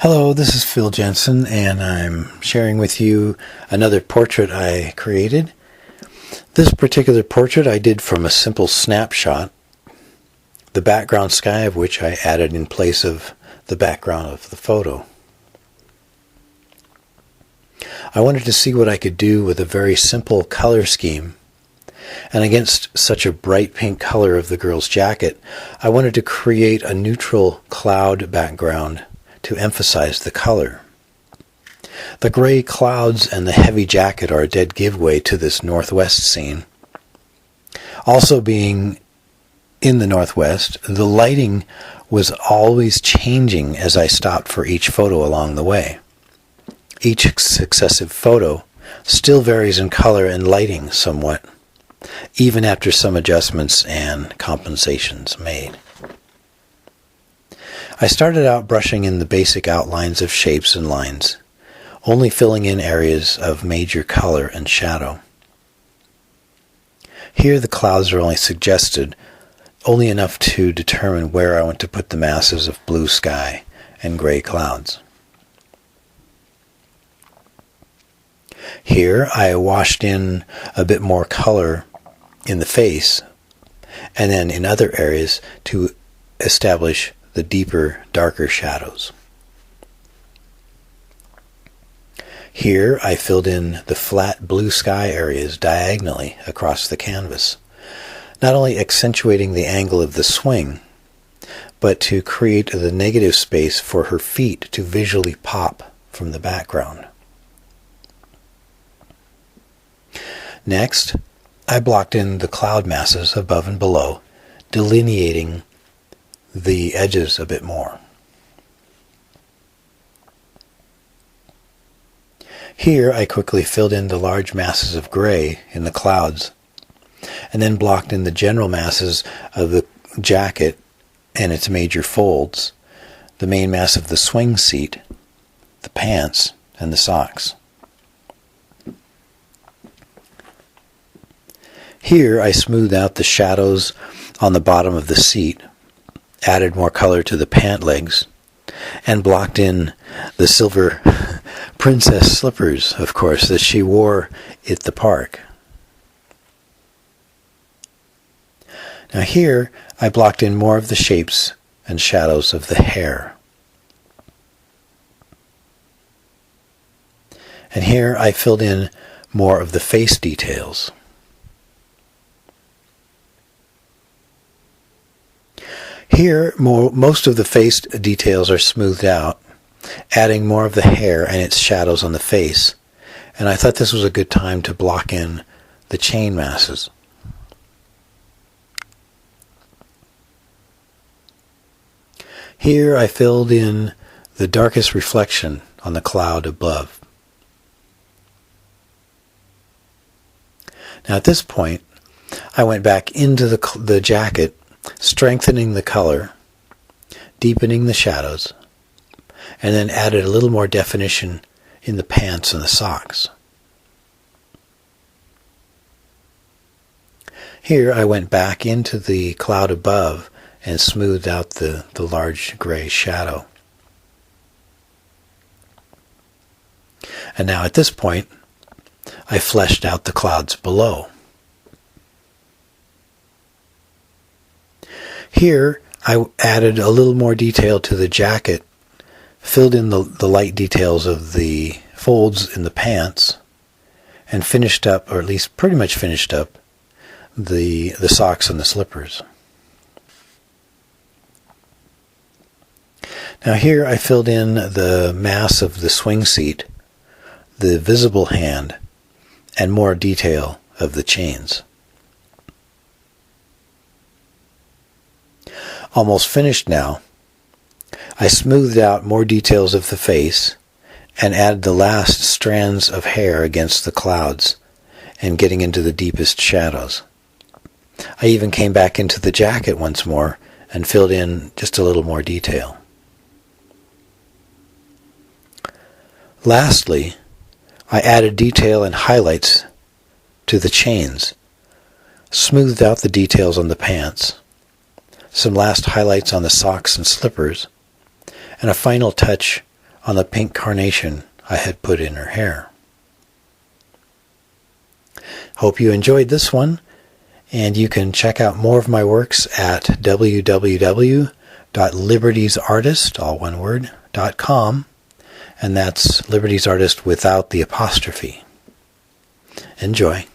Hello, this is Phil Jensen, and I'm sharing with you another portrait I created. This particular portrait I did from a simple snapshot, the background sky of which I added in place of the background of the photo. I wanted to see what I could do with a very simple color scheme, and against such a bright pink color of the girl's jacket, I wanted to create a neutral cloud background to emphasize the color. The gray clouds and the heavy jacket are a dead giveaway to this northwest scene. Also being in the northwest, the lighting was always changing as I stopped for each photo along the way. Each successive photo still varies in color and lighting somewhat, even after some adjustments and compensations made. I started out brushing in the basic outlines of shapes and lines, only filling in areas of major color and shadow. Here the clouds are only suggested, only enough to determine where I want to put the masses of blue sky and gray clouds. Here I washed in a bit more color in the face, and then in other areas to establish the deeper, darker shadows. Here I filled in the flat blue sky areas diagonally across the canvas, not only accentuating the angle of the swing, but to create the negative space for her feet to visually pop from the background. Next, I blocked in the cloud masses above and below, delineating the edges a bit more. Here I quickly filled in the large masses of gray in the clouds, and then blocked in the general masses of the jacket and its major folds, the main mass of the swing seat, the pants, and the socks. Here I smoothed out the shadows on the bottom of the seat, added more color to the pant legs, and blocked in the silver princess slippers, of course, that she wore at the park. Now here I blocked in more of the shapes and shadows of the hair. And here I filled in more of the face details. Here, most of the face details are smoothed out, adding more of the hair and its shadows on the face, and I thought this was a good time to block in the chain masses. Here I filled in the darkest reflection on the cloud above. Now at this point, I went back into the jacket, strengthening the color, deepening the shadows, and then added a little more definition in the pants and the socks. Here I went back into the cloud above and smoothed out the large gray shadow. And now at this point, I fleshed out the clouds below. Here, I added a little more detail to the jacket, filled in the light details of the folds in the pants, and finished up, or at least pretty much finished up, the socks and the slippers. Now here I filled in the mass of the swing seat, the visible hand, and more detail of the chains. Almost finished now, I smoothed out more details of the face and added the last strands of hair against the clouds and getting into the deepest shadows. I even came back into the jacket once more and filled in just a little more detail. Lastly, I added detail and highlights to the chains, smoothed out the details on the pants, some last highlights on the socks and slippers, and a final touch on the pink carnation I had put in her hair. Hope you enjoyed this one, and you can check out more of my works at www.libertiesartist, all one word, .com, and that's Liberties Artist without the apostrophe. Enjoy.